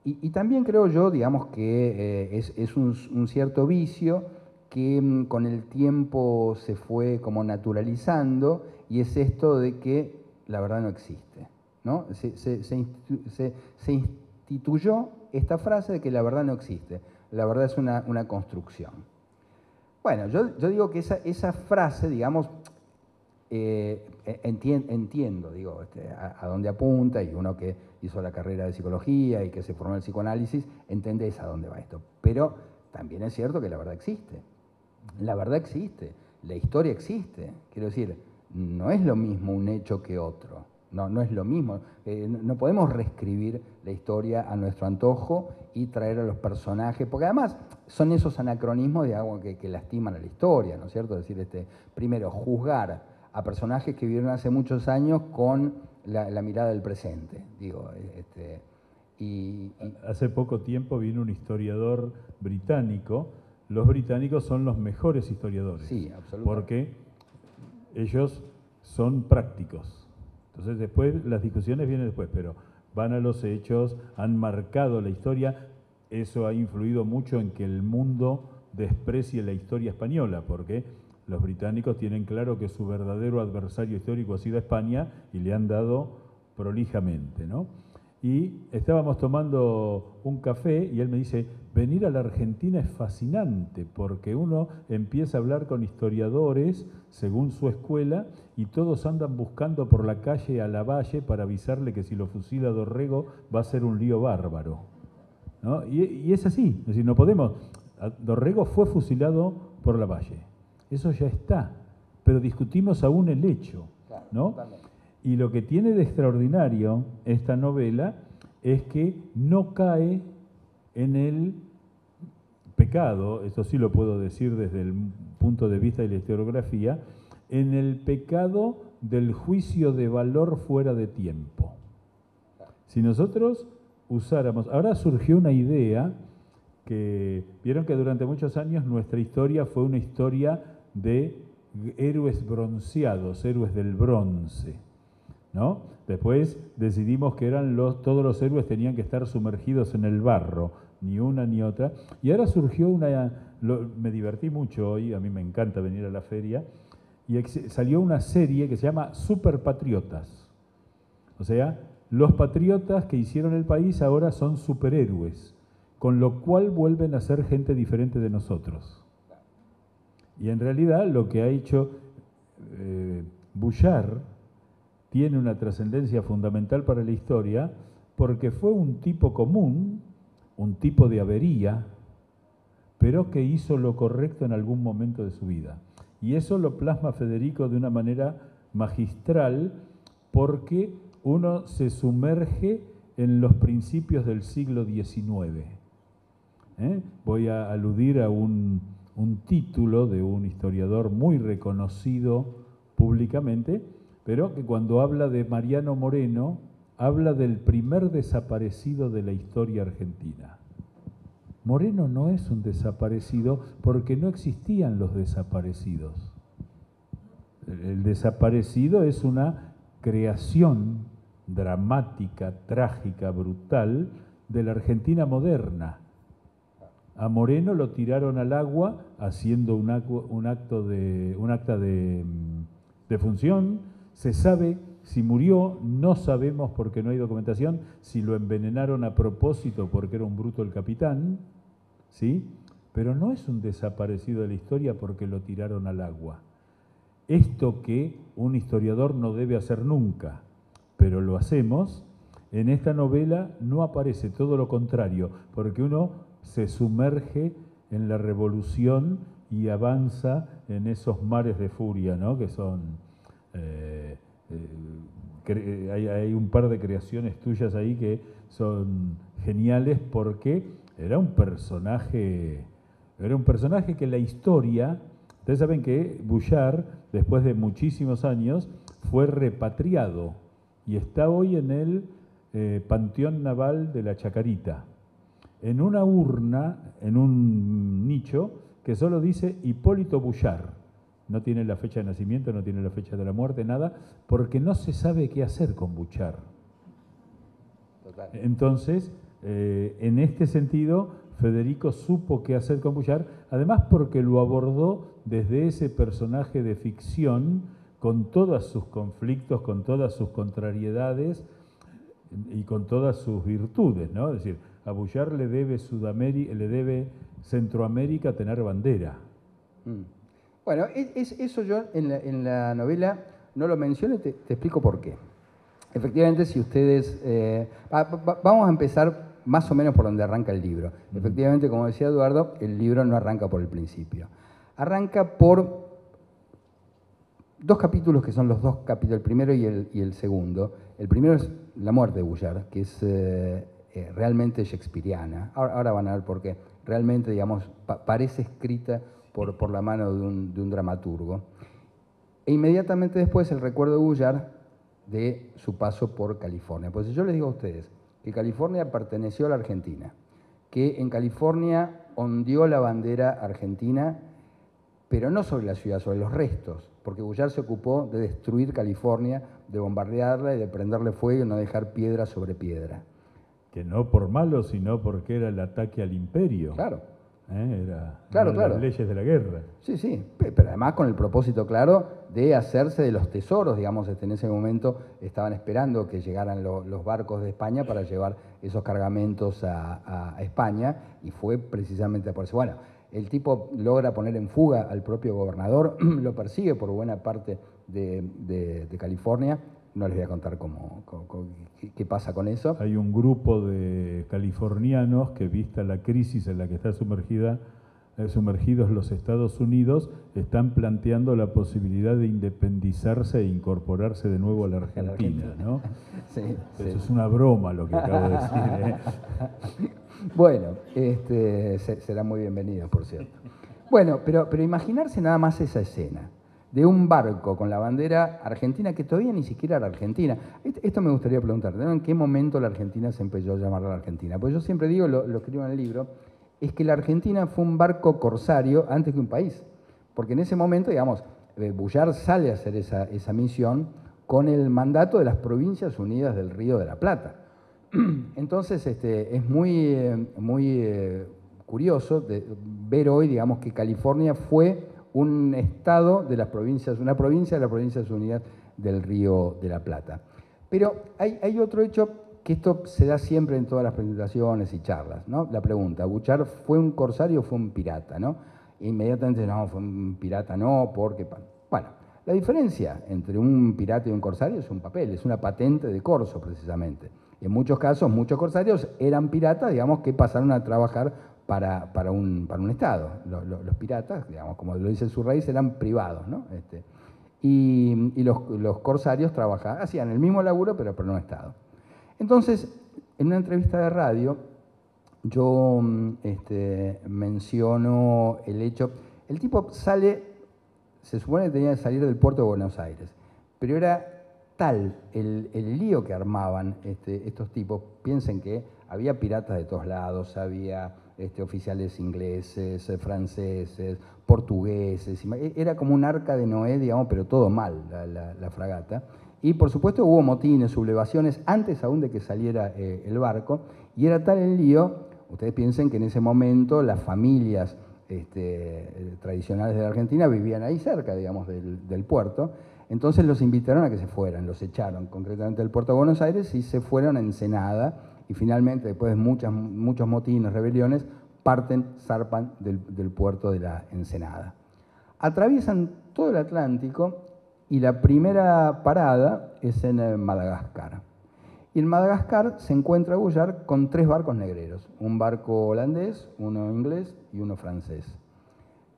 Y también creo yo, digamos, que es un cierto vicio que con el tiempo se fue como naturalizando, y es esto de que la verdad no existe, ¿no? Se instituyó esta frase de que la verdad no existe, la verdad es una construcción. Bueno, yo digo que esa frase, digamos, entiendo, digo, a dónde apunta, y uno que hizo la carrera de psicología y que se formó en el psicoanálisis, entendés a dónde va esto. Pero también es cierto que la verdad existe. La verdad existe, la historia existe. Quiero decir, no es lo mismo un hecho que otro. No es lo mismo. No podemos reescribir la historia a nuestro antojo y traer a los personajes, porque además son esos anacronismos, digamos, que lastiman a la historia, ¿no es cierto? Es decir, primero, juzgar a personajes que vivieron hace muchos años con la mirada del presente. Digo, Hace poco tiempo vino un historiador británico. Los británicos son los mejores historiadores. Sí, absolutamente. Porque ellos son prácticos. Entonces después, las discusiones vienen después, pero van a los hechos, han marcado la historia. Eso ha influido mucho en que el mundo desprecie la historia española, porque los británicos tienen claro que su verdadero adversario histórico ha sido España y le han dado prolijamente, ¿no? Y estábamos tomando un café y él me dice, venir a la Argentina es fascinante porque uno empieza a hablar con historiadores según su escuela y todos andan buscando por la calle a Lavalle para avisarle que si lo fusila Dorrego va a ser un lío bárbaro, ¿no? Y es así, es decir, no podemos. Dorrego fue fusilado por Lavalle, eso ya está, pero discutimos aún el hecho, ¿no? Y lo que tiene de extraordinario esta novela es que no cae en el pecado, eso sí lo puedo decir desde el punto de vista de la historiografía, en el pecado del juicio de valor fuera de tiempo. Si nosotros usáramos, ahora surgió una idea que, vieron que durante muchos años nuestra historia fue una historia de héroes bronceados, héroes del bronce, ¿no? Después decidimos que todos los héroes tenían que estar sumergidos en el barro, ni una ni otra. Y ahora surgió me divertí mucho hoy, a mí me encanta venir a la feria, y salió una serie que se llama Superpatriotas. O sea, los patriotas que hicieron el país ahora son superhéroes, con lo cual vuelven a ser gente diferente de nosotros. Y en realidad lo que ha hecho Bouchard tiene una trascendencia fundamental para la historia porque fue un tipo común, un tipo de avería, pero que hizo lo correcto en algún momento de su vida. Y eso lo plasma Federico de una manera magistral porque uno se sumerge en los principios del siglo XIX. Voy a aludir a un título de un historiador muy reconocido públicamente, pero que cuando habla de Mariano Moreno, habla del primer desaparecido de la historia argentina. Moreno no es un desaparecido porque no existían los desaparecidos. El desaparecido es una creación dramática, trágica, brutal de la Argentina moderna. A Moreno lo tiraron al agua haciendo un acta de función. Se sabe si murió, no sabemos porque no hay documentación, si lo envenenaron a propósito porque era un bruto el capitán, ¿sí? Pero no es un desaparecido de la historia porque lo tiraron al agua. Esto que un historiador no debe hacer nunca, pero lo hacemos, en esta novela no aparece, todo lo contrario, porque uno se sumerge en la revolución y avanza en esos mares de furia, ¿no? Que son... hay un par de creaciones tuyas ahí que son geniales porque era un personaje que la historia, ustedes saben que Bouchard, después de muchísimos años, fue repatriado y está hoy en el Panteón Naval de la Chacarita, en una urna, en un nicho que solo dice Hipólito Bouchard. No tiene la fecha de nacimiento, no tiene la fecha de la muerte, nada, porque no se sabe qué hacer con Bouchard. Total. Entonces, en este sentido, Federico supo qué hacer con Bouchard, además porque lo abordó desde ese personaje de ficción, con todos sus conflictos, con todas sus contrariedades y con todas sus virtudes, ¿no? Es decir, a Bouchard le debe Centroamérica tener bandera. Bueno, eso yo en la novela no lo menciono y te explico por qué. Efectivamente, si ustedes... vamos a empezar más o menos por donde arranca el libro. Efectivamente, como decía Eduardo, el libro no arranca por el principio. Arranca por dos capítulos que son los dos capítulos, el primero y el segundo. El primero es la muerte de Bouchard, que es realmente shakespeariana. Ahora van a ver por qué. Realmente, digamos, parece escrita por la mano de un dramaturgo. E inmediatamente después el recuerdo de Bullard de su paso por California. Pues yo les digo a ustedes que California perteneció a la Argentina, que en California ondeó la bandera argentina, pero no sobre la ciudad, sobre los restos, porque Bullard se ocupó de destruir California, de bombardearla y de prenderle fuego y no dejar piedra sobre piedra. Que no por malo, sino porque era el ataque al imperio. Claro. Era Claro, una de claro. las leyes de la guerra. Sí, sí, pero además con el propósito claro de hacerse de los tesoros, digamos, en ese momento estaban esperando que llegaran los barcos de España para llevar esos cargamentos a España, y fue precisamente por eso. Bueno, el tipo logra poner en fuga al propio gobernador, lo persigue por buena parte de California. No les voy a contar qué pasa con eso. Hay un grupo de californianos que, vista la crisis en la que está sumergidos los Estados Unidos, están planteando la posibilidad de independizarse e incorporarse de nuevo a la Argentina, ¿no? Sí, Eso sí. es una broma lo que acabo de decir, ¿eh? Bueno, será muy bienvenido, por cierto. Bueno, pero imaginarse nada más esa escena de un barco con la bandera argentina, que todavía ni siquiera era argentina. Esto me gustaría preguntar, ¿en qué momento la Argentina se empezó a llamar la Argentina? Pues yo siempre digo, lo escribo en el libro, es que la Argentina fue un barco corsario antes que un país. Porque en ese momento, digamos, Bullard sale a hacer esa misión con el mandato de las Provincias Unidas del Río de la Plata. Entonces, es muy curioso ver hoy, digamos, que California fue un estado de las provincias, una provincia de las Provincias Unidas del Río de la Plata. Pero hay otro hecho que esto se da siempre en todas las presentaciones y charlas, ¿no? La pregunta, ¿Bullard fue un corsario o fue un pirata, no? Inmediatamente, no, fue un pirata, no, porque... Bueno, la diferencia entre un pirata y un corsario es un papel, es una patente de corso, precisamente. En muchos casos, muchos corsarios eran piratas, digamos, que pasaron a trabajar para un Estado. Los piratas, digamos, como lo dice su raíz, eran privados, ¿no? Y los corsarios hacían el mismo laburo, pero para un Estado. Entonces, en una entrevista de radio, yo menciono el hecho, el tipo sale, se supone que tenía que salir del puerto de Buenos Aires, pero era tal el lío que armaban estos tipos. Piensen que había piratas de todos lados, había oficiales ingleses, franceses, portugueses, era como un arca de Noé, digamos, pero todo mal, la fragata. Y por supuesto hubo motines, sublevaciones, antes aún de que saliera el barco, y era tal el lío, ustedes piensen que en ese momento las familias tradicionales de la Argentina vivían ahí cerca, digamos, del puerto. Entonces los invitaron a que se fueran, los echaron concretamente del puerto de Buenos Aires y se fueron a Ensenada, y finalmente, después de muchos motines, rebeliones, zarpan del puerto de la Ensenada. Atraviesan todo el Atlántico y la primera parada es en Madagascar. Y en Madagascar se encuentra Bullard con 3 barcos negreros, un barco holandés, uno inglés y uno francés,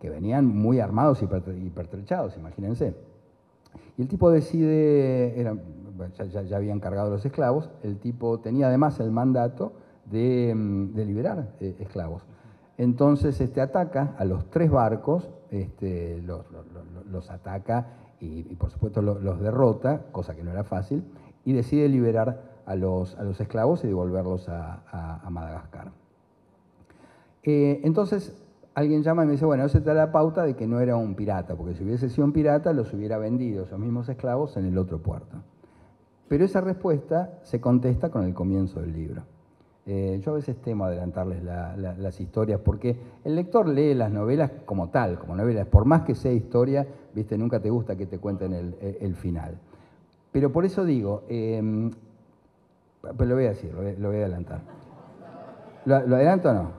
que venían muy armados y pertrechados, imagínense. Y el tipo decide, ya habían cargado los esclavos, el tipo tenía además el mandato de liberar esclavos. Entonces ataca a los 3 barcos, los ataca y por supuesto los derrota, cosa que no era fácil, y decide liberar a los esclavos y devolverlos a Madagascar. Entonces alguien llama y me dice, bueno, eso te da la pauta de que no era un pirata, porque si hubiese sido un pirata los hubiera vendido esos mismos esclavos en el otro puerto. Pero esa respuesta se contesta con el comienzo del libro. Yo a veces temo adelantarles las historias, porque el lector lee las novelas como tal, como novelas. Por más que sea historia, viste, nunca te gusta que te cuenten el final. Pero por eso digo, pero lo voy a decir, lo voy a adelantar. ¿Lo adelanto o no?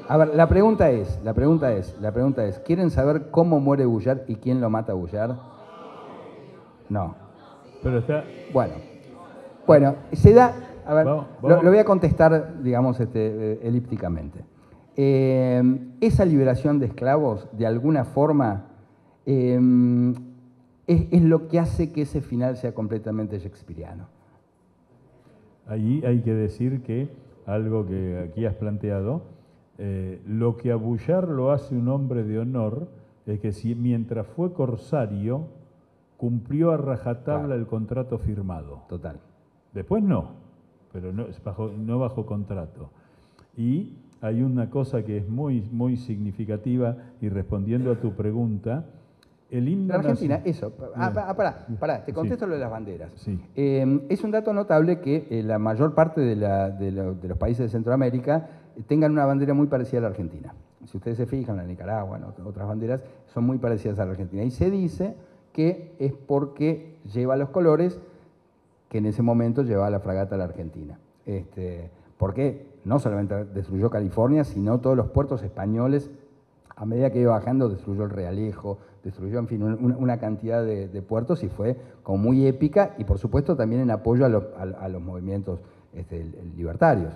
A ver, la pregunta es, ¿quieren saber cómo muere Bullard y quién lo mata a Bullard? No. Pero está... Bueno, se da... A ver, vamos. Lo voy a contestar, digamos, elípticamente. Esa liberación de esclavos, de alguna forma, es lo que hace que ese final sea completamente shakespeariano. Allí hay que decir que algo que aquí has planteado, lo que a Bullard lo hace un hombre de honor es que si mientras fue corsario, cumplió a rajatabla el contrato firmado. Total. Después no, pero no bajo contrato. Y hay una cosa que es muy, muy significativa, y respondiendo a tu pregunta, el himno La Argentina, nacional... eso. Pará, te contesto lo de las banderas. Sí. Es un dato notable que la mayor parte de los países de Centroamérica tengan una bandera muy parecida a la Argentina. Si ustedes se fijan, la Nicaragua, otras banderas son muy parecidas a la Argentina. Y se dice que es porque lleva los colores que en ese momento llevaba la fragata a la Argentina. Porque no solamente destruyó California, sino todos los puertos españoles. A medida que iba bajando, destruyó el Realejo, destruyó, en fin, una cantidad de puertos, y fue como muy épica, y por supuesto también en apoyo a los movimientos libertarios.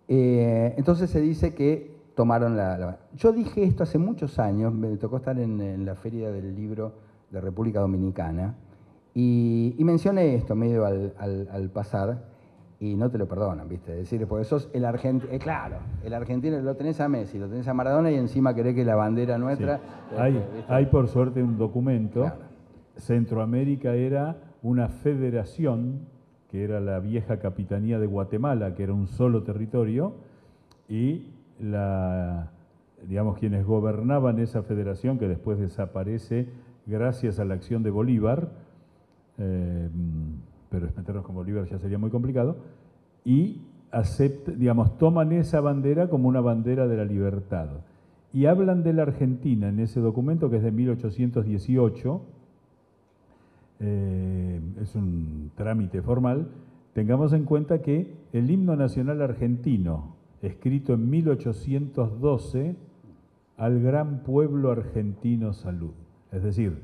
Entonces se dice que tomaron Yo dije esto hace muchos años, me tocó estar en la Feria del Libro de República Dominicana, y mencioné esto medio al pasar, y no te lo perdonan, ¿viste? Es decir, porque sos el argentino, claro, el argentino lo tenés a Messi, lo tenés a Maradona, y encima querés que la bandera nuestra... Sí. Hay por suerte un documento. Claro. Centroamérica era una federación, que era la vieja Capitanía de Guatemala, que era un solo territorio, y digamos, quienes gobernaban esa federación, que después desaparece gracias a la acción de Bolívar, pero meternos con Bolívar ya sería muy complicado, y toman esa bandera como una bandera de la libertad. Y hablan de la Argentina en ese documento, que es de 1818, es un trámite formal. Tengamos en cuenta que el himno nacional argentino, escrito en 1812, al gran pueblo argentino salud. Es decir,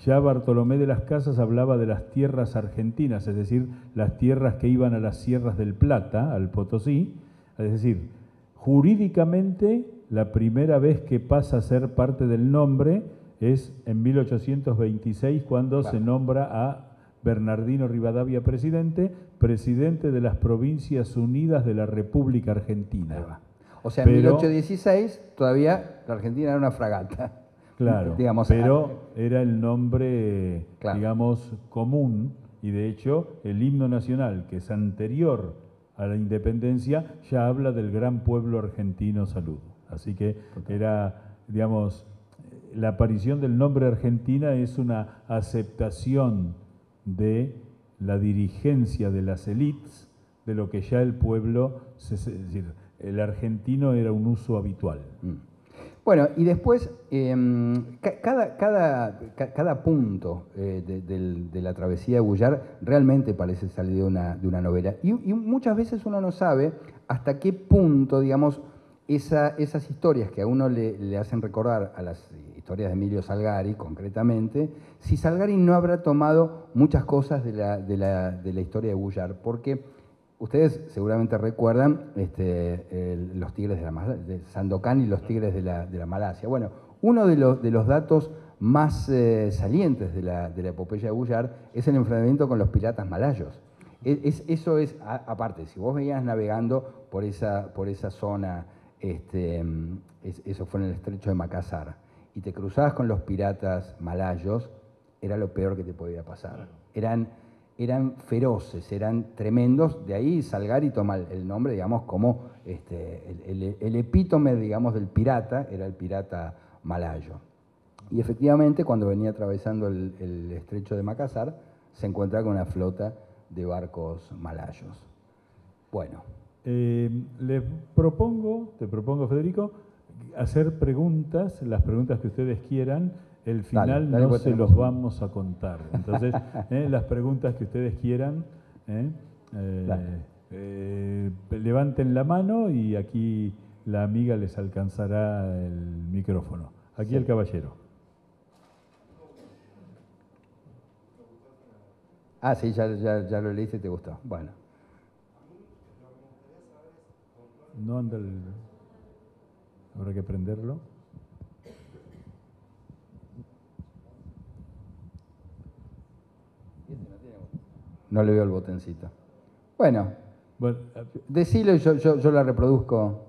ya Bartolomé de las Casas hablaba de las tierras argentinas, es decir, las tierras que iban a las sierras del Plata, al Potosí. Es decir, jurídicamente la primera vez que pasa a ser parte del nombre es en 1826, cuando se nombra a Bernardino Rivadavia presidente de las Provincias Unidas de la República Argentina. O sea, en 1816 todavía la Argentina era una fragata. Claro, pero era el nombre, claro, digamos, común, y de hecho el himno nacional, que es anterior a la independencia, ya habla del gran pueblo argentino salud. Así que era, digamos, la aparición del nombre Argentina es una aceptación de la dirigencia de las élites de lo que ya el pueblo, es decir, el argentino era un uso habitual. Bueno, y después, cada punto de la travesía de Gullar realmente parece salir de una novela. Y muchas veces uno no sabe hasta qué punto, digamos, esas historias que a uno le hacen recordar a las historias de Emilio Salgari, concretamente, si Salgari no habrá tomado muchas cosas de la historia de Gullar, porque ustedes seguramente recuerdan los tigres de Sandokan y los tigres de la Malasia. Bueno, uno de los datos más salientes de la epopeya de Gullar es el enfrentamiento con los piratas malayos. Eso es, aparte, si vos venías navegando por esa zona, eso fue en el estrecho de Makassar, y te cruzabas con los piratas malayos, era lo peor que te podía pasar. Eran feroces, eran tremendos. De ahí Salgari toma el nombre, digamos, como el epítome, digamos, del pirata, era el pirata malayo. Y efectivamente, cuando venía atravesando el estrecho de Makassar, se encuentra con una flota de barcos malayos. Bueno. Te propongo, Federico, hacer preguntas, las preguntas que ustedes quieran. El final dale, no se los vamos a contar. Entonces, las preguntas que ustedes quieran, levanten la mano y aquí la amiga les alcanzará el micrófono. Aquí el caballero. Ah, sí, ya lo leíste y te gustó. Bueno. No anda habrá que prenderlo. No le veo el botoncito. Bueno, decilo y yo la reproduzco.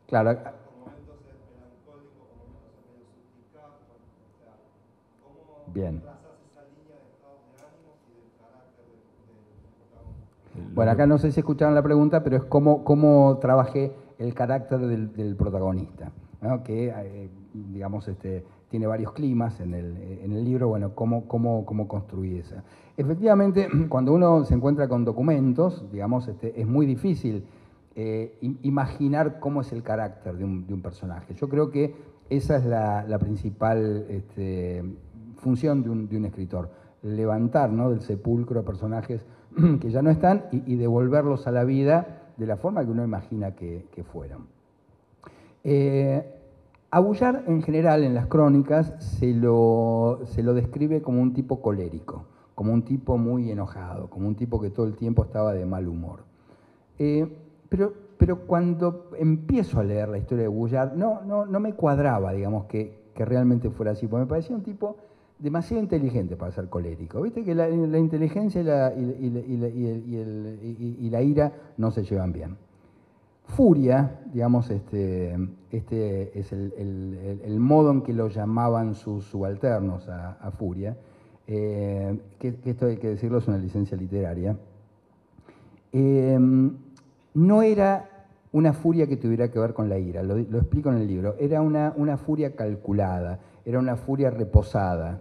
Claro. Momentos melancólicos, momentos medio suplicados, o sea, ¿cómo Bien. trazas esa línea de estados de ánimo y del carácter del protagonista? Bueno, acá no sé si escucharon la pregunta, pero es cómo trabajé el carácter del protagonista, ¿no? Que, digamos, tiene varios climas en el libro. Bueno, cómo construí esa. Efectivamente, cuando uno se encuentra con documentos, digamos, es muy difícil imaginar cómo es el carácter de un personaje. Yo creo que esa es la principal función de un escritor, levantar, ¿no?, del sepulcro a personajes que ya no están y devolverlos a la vida de la forma que uno imagina que fueron. A Boullard, en general, en las crónicas, se lo describe como un tipo colérico, como un tipo muy enojado, como un tipo que todo el tiempo estaba de mal humor. Pero cuando empiezo a leer la historia de Boullard, no me cuadraba, digamos, que realmente fuera así, porque me parecía un tipo demasiado inteligente para ser colérico. Viste que la inteligencia y la ira no se llevan bien. Furia, digamos, este es el modo en que lo llamaban sus subalternos a Furia, que esto hay que decirlo, es una licencia literaria. No era una furia que tuviera que ver con la ira, lo explico en el libro, era una furia calculada, era una furia reposada.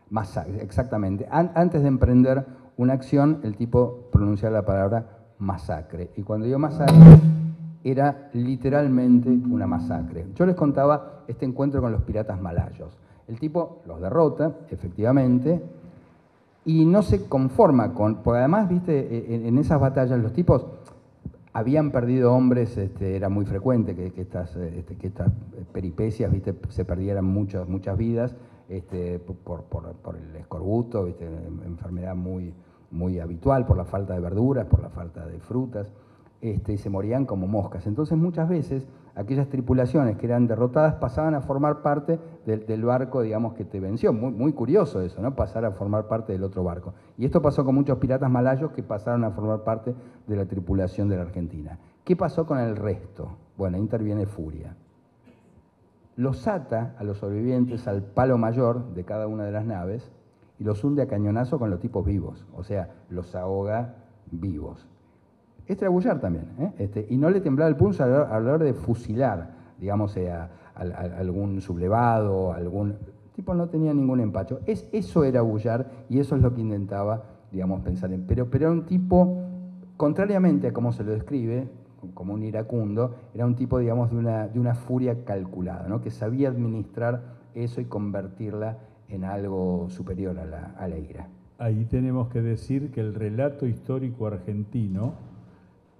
Masacre, exactamente. Antes de emprender una acción, el tipo pronunciaba la palabra masacre. Y cuando digo masacre, era literalmente una masacre. Yo les contaba este encuentro con los piratas malayos. El tipo los derrota, efectivamente, y no se conforma con... Porque además, viste, en esas batallas los tipos habían perdido hombres, era muy frecuente que estas peripecias, viste, se perdieran muchas vidas, por el escorbuto, ¿viste? Enfermedad muy habitual, por la falta de verduras, por la falta de frutas, y se morían como moscas. Entonces muchas veces aquellas tripulaciones que eran derrotadas pasaban a formar parte del barco, digamos, que te venció. Muy curioso eso, ¿no? Pasar a formar parte del otro barco. Y esto pasó con muchos piratas malayos que pasaron a formar parte de la tripulación de la Argentina. ¿Qué pasó con el resto? Bueno, interviene Furia. Los ata a los sobrevivientes al palo mayor de cada una de las naves y los hunde a cañonazo con los tipos vivos, o sea, los ahoga vivos. Este era Boullard también, y no le temblaba el pulso a la hora de fusilar, digamos, a algún sublevado, el tipo no tenía ningún empacho. Eso era Boullard y eso es lo que intentaba, digamos, pensar en. Pero era un tipo, contrariamente a cómo se lo describe, como un iracundo, era un tipo, digamos, de una furia calculada, ¿no?, que sabía administrar eso y convertirla en algo superior a la ira. Ahí tenemos que decir que el relato histórico argentino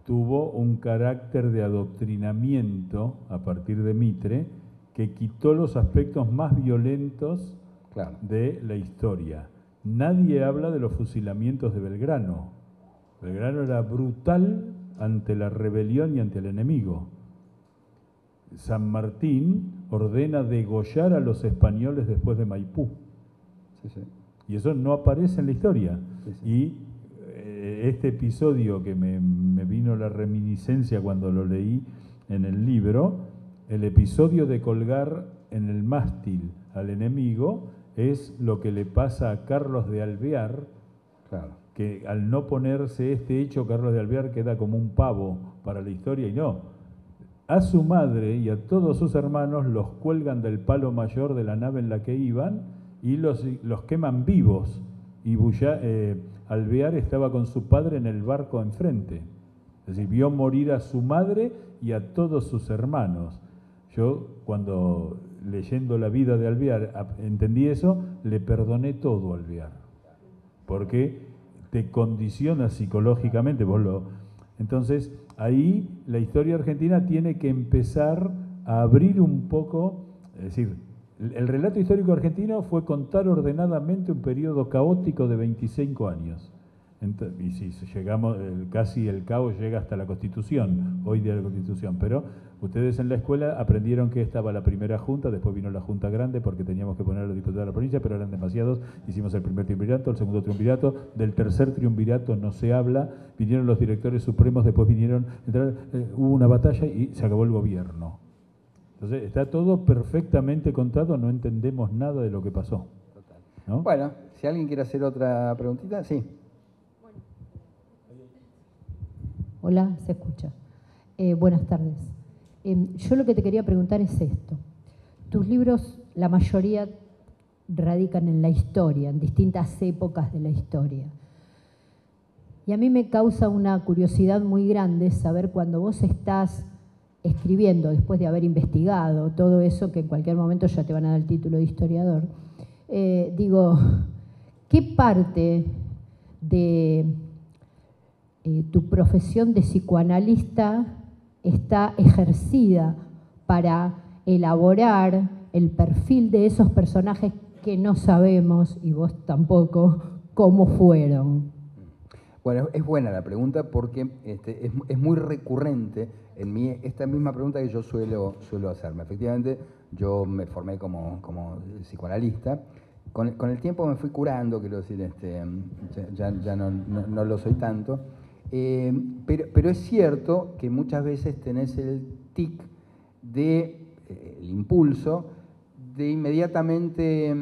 tuvo un carácter de adoctrinamiento a partir de Mitre que quitó los aspectos más violentos, claro, de la historia. Nadie habla de los fusilamientos de Belgrano. Belgrano era brutal ante la rebelión y ante el enemigo. San Martín ordena degollar a los españoles después de Maipú. Sí, sí. Y eso no aparece en la historia. Sí, sí. Y este episodio que me vino la reminiscencia cuando lo leí en el libro, el episodio de colgar en el mástil al enemigo es lo que le pasa a Carlos de Alvear, claro, que al no ponerse este hecho, Carlos de Alvear queda como un pavo para la historia, y no. A su madre y a todos sus hermanos los cuelgan del palo mayor de la nave en la que iban y los queman vivos. Y Alvear estaba con su padre en el barco enfrente. Es decir, vio morir a su madre y a todos sus hermanos. Yo, cuando leyendo la vida de Alvear entendí eso, le perdoné todo a Alvear. Porque te condiciona psicológicamente. Entonces, ahí la historia argentina tiene que empezar a abrir un poco, es decir, el relato histórico argentino fue contar ordenadamente un periodo caótico de 25 años. Y si llegamos, casi el caos llega hasta la Constitución, hoy día la Constitución, pero ustedes en la escuela aprendieron que estaba la primera junta, después vino la junta grande porque teníamos que poner a los diputados de la provincia, pero eran demasiados, hicimos el primer triunvirato, el segundo triunvirato, del tercer triunvirato no se habla, vinieron los directores supremos, después vinieron, hubo una batalla y se acabó el gobierno. Entonces está todo perfectamente contado, no entendemos nada de lo que pasó. ¿No? Bueno, si alguien quiere hacer otra preguntita, sí. Hola, se escucha. Buenas tardes. Yo lo que te quería preguntar es esto. Tus libros, la mayoría radican en la historia, en distintas épocas de la historia. Y a mí me causa una curiosidad muy grande saber cuando vos estás escribiendo, después de haber investigado todo eso, que en cualquier momento ya te van a dar el título de historiador, digo, ¿qué parte de tu profesión de psicoanalista está ejercida para elaborar el perfil de esos personajes que no sabemos, y vos tampoco, cómo fueron? Bueno, es buena la pregunta porque es muy recurrente en mí esta misma pregunta que yo suelo hacerme. Efectivamente, yo me formé como psicoanalista. Con el tiempo me fui curando, quiero decir, ya no lo soy tanto. Pero es cierto que muchas veces tenés el tic el impulso de inmediatamente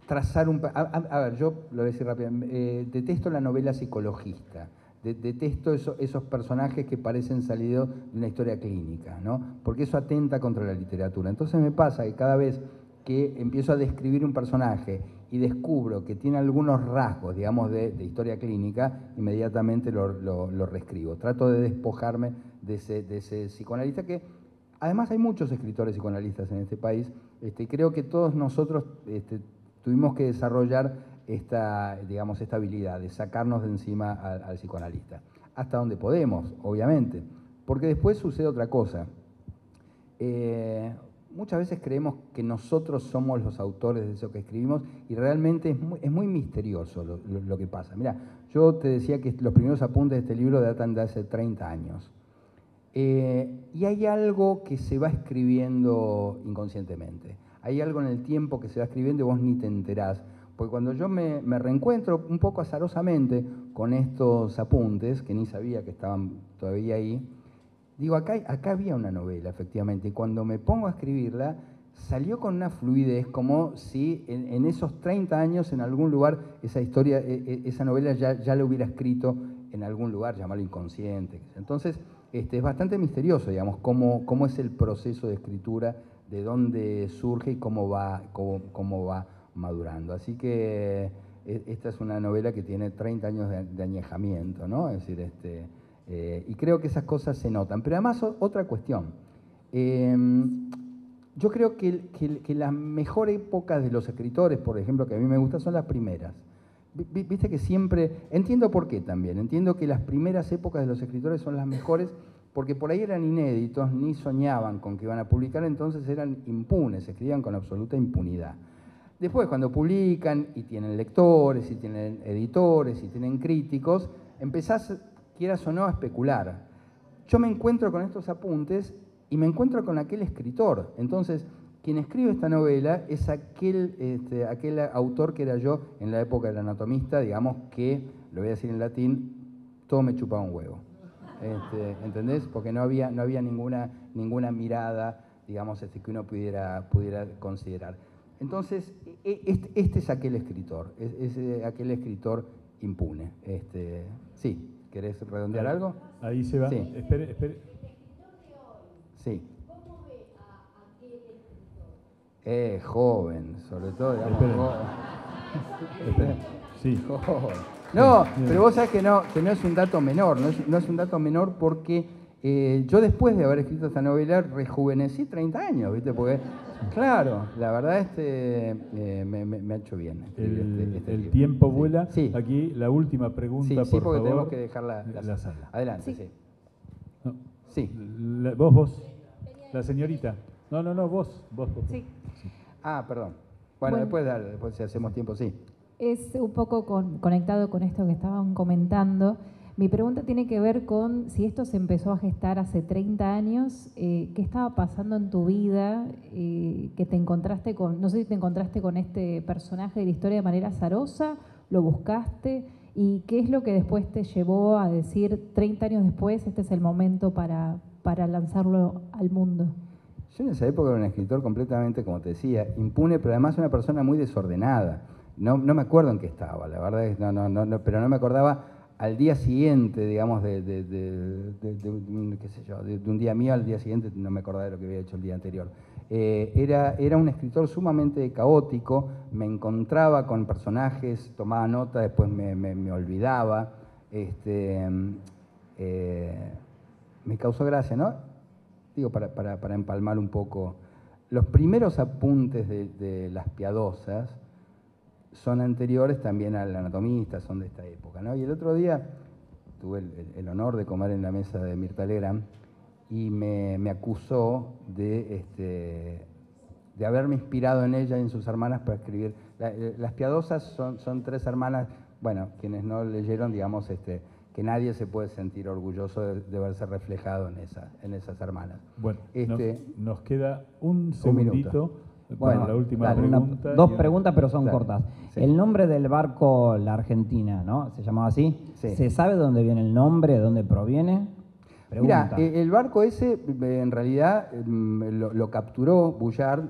trazar a ver, yo lo voy a decir rápidamente, detesto la novela psicologista, detesto esos personajes que parecen salidos de una historia clínica, ¿no? Porque eso atenta contra la literatura. Entonces me pasa que cada vez que empiezo a describir un personaje y descubro que tiene algunos rasgos, digamos, de historia clínica, inmediatamente lo reescribo. Trato de despojarme de ese psicoanalista que, además, hay muchos escritores psicoanalistas en este país, y creo que todos nosotros tuvimos que desarrollar esta habilidad de sacarnos de encima al psicoanalista. Hasta donde podemos, obviamente, porque después sucede otra cosa. Muchas veces creemos que nosotros somos los autores de eso que escribimos y realmente es muy misterioso lo que pasa. Mirá, yo te decía que los primeros apuntes de este libro datan de hace 30 años. Y hay algo que se va escribiendo inconscientemente. Hay algo en el tiempo que se va escribiendo y vos ni te enterás. Porque cuando yo me reencuentro un poco azarosamente con estos apuntes, que ni sabía que estaban todavía ahí, digo, acá había una novela, efectivamente, y cuando me pongo a escribirla, salió con una fluidez, como si en esos 30 años, en algún lugar, esa historia, esa novela ya la hubiera escrito en algún lugar, llamarlo inconsciente. Entonces, es bastante misterioso, digamos, cómo es el proceso de escritura, de dónde surge y cómo va madurando. Así que esta es una novela que tiene 30 años de añejamiento, ¿no? Es decir, y creo que esas cosas se notan. Pero además, otra cuestión. Yo creo que las mejores épocas de los escritores, por ejemplo, que a mí me gustan, son las primeras. Viste que siempre, entiendo por qué también, entiendo que las primeras épocas de los escritores son las mejores porque por ahí eran inéditos, ni soñaban con que iban a publicar, entonces eran impunes, escribían con absoluta impunidad. Después, cuando publican y tienen lectores, y tienen editores, y tienen críticos, empezás, quieras o no, a especular. Yo me encuentro con estos apuntes y me encuentro con aquel escritor. Entonces, quien escribe esta novela es aquel autor que era yo en la época del anatomista, digamos que, lo voy a decir en latín, todo me chupaba un huevo. ¿Entendés? Porque no había ninguna mirada, digamos, que uno pudiera considerar. Entonces, este es aquel escritor, es aquel escritor impune. Sí, ¿querés redondear algo? Ahí se va. Sí. Espere. Sí. Joven, sobre todo, digamos, joven. Espere. Sí. Joven. No, pero vos sabés que no es un dato menor, no es un dato menor porque yo después de haber escrito esta novela rejuvenecí 30 años, ¿viste? Porque, claro, la verdad me ha hecho bien. El tiempo vuela. Sí. Aquí la última pregunta, por porque favor. tenemos que dejar la sala. Adelante, sí. No. Sí. Vos. La señorita. No, vos. Sí. Ah, perdón. Bueno, después si hacemos tiempo, sí. Es un poco conectado con esto que estaban comentando. Mi pregunta tiene que ver con si esto se empezó a gestar hace 30 años, ¿qué estaba pasando en tu vida? Que te encontraste no sé si te encontraste con este personaje de la historia de manera azarosa, lo buscaste, y qué es lo que después te llevó a decir 30 años después, este es el momento para lanzarlo al mundo. Yo en esa época era un escritor completamente, como te decía, impune, pero además una persona muy desordenada. No me acuerdo en qué estaba, la verdad es pero no me acordaba al día siguiente, digamos, de un día mío al día siguiente, no me acordaba de lo que había hecho el día anterior. Era un escritor sumamente caótico, me encontraba con personajes, tomaba nota, después me olvidaba. Me causó gracia, ¿no? Digo, para empalmar un poco, los primeros apuntes de Las Piadosas son anteriores también al Anatomista, son de esta época, ¿no? Y el otro día tuve el honor de comer en la mesa de Mirta Legrand y me acusó de haberme inspirado en ella y en sus hermanas para escribir. Las Piadosas son tres hermanas, bueno, quienes no leyeron, digamos, que nadie se puede sentir orgulloso de verse reflejado en esas hermanas. Bueno, nos queda un segundito para bueno, la última dale, pregunta. Dos preguntas, pero son Dale. cortas. Sí. El nombre del barco La Argentina, ¿no? ¿Se llamaba así? Sí. ¿Se sabe de dónde viene el nombre, de dónde proviene? Pregunta. Mira, el barco ese, en realidad, lo capturó Bullard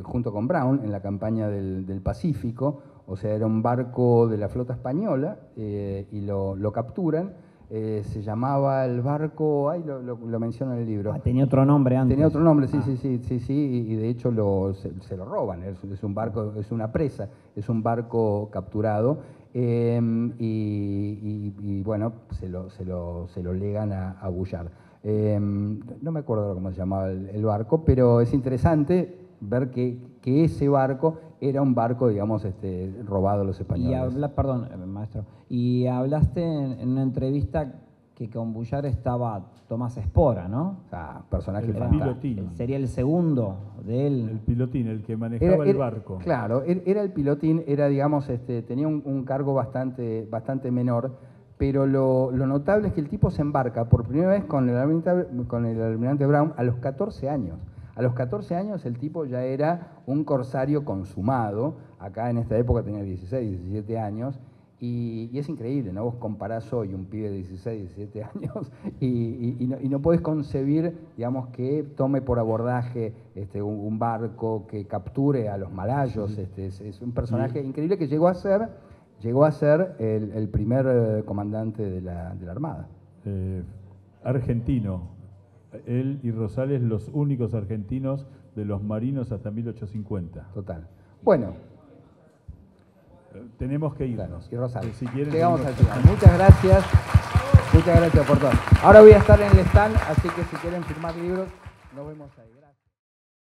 junto con Brown en la campaña del Pacífico. O sea, era un barco de la flota española y lo capturan. Se llamaba el barco, lo menciona en el libro. Tenía otro nombre antes. Tenía otro nombre, sí, y de hecho se lo roban. Es un barco, es una presa, es un barco capturado y bueno, se lo legan a Bullard. No me acuerdo cómo se llamaba el barco, pero es interesante ver que ese barco era un barco, digamos, robado a los españoles. Perdón, maestro, y hablaste en una entrevista que con Bullard estaba Tomás Espora, ¿no? Personaje El fantástico. pilotín. Sería el segundo de él. El pilotín, el que manejaba el barco. Claro, era el pilotín, digamos, tenía un cargo bastante menor, pero lo notable es que el tipo se embarca por primera vez con el almirante Brown a los 14 años. A los 14 años el tipo ya era un corsario consumado, acá en esta época tenía 16, 17 años, y es increíble, ¿no? Vos comparás hoy un pibe de 16, 17 años y no podés concebir, digamos, que tome por abordaje un barco, que capture a los malayos. Es un personaje increíble que llegó a ser el primer comandante de la Armada. Argentino. Él y Rosales, los únicos argentinos de los marinos hasta 1850. Total. Bueno. Tenemos que irnos. Y Rosales. Si quieren, llegamos al final. Muchas gracias. Muchas gracias por todo. Ahora voy a estar en el stand, así que si quieren firmar libros, nos vemos ahí.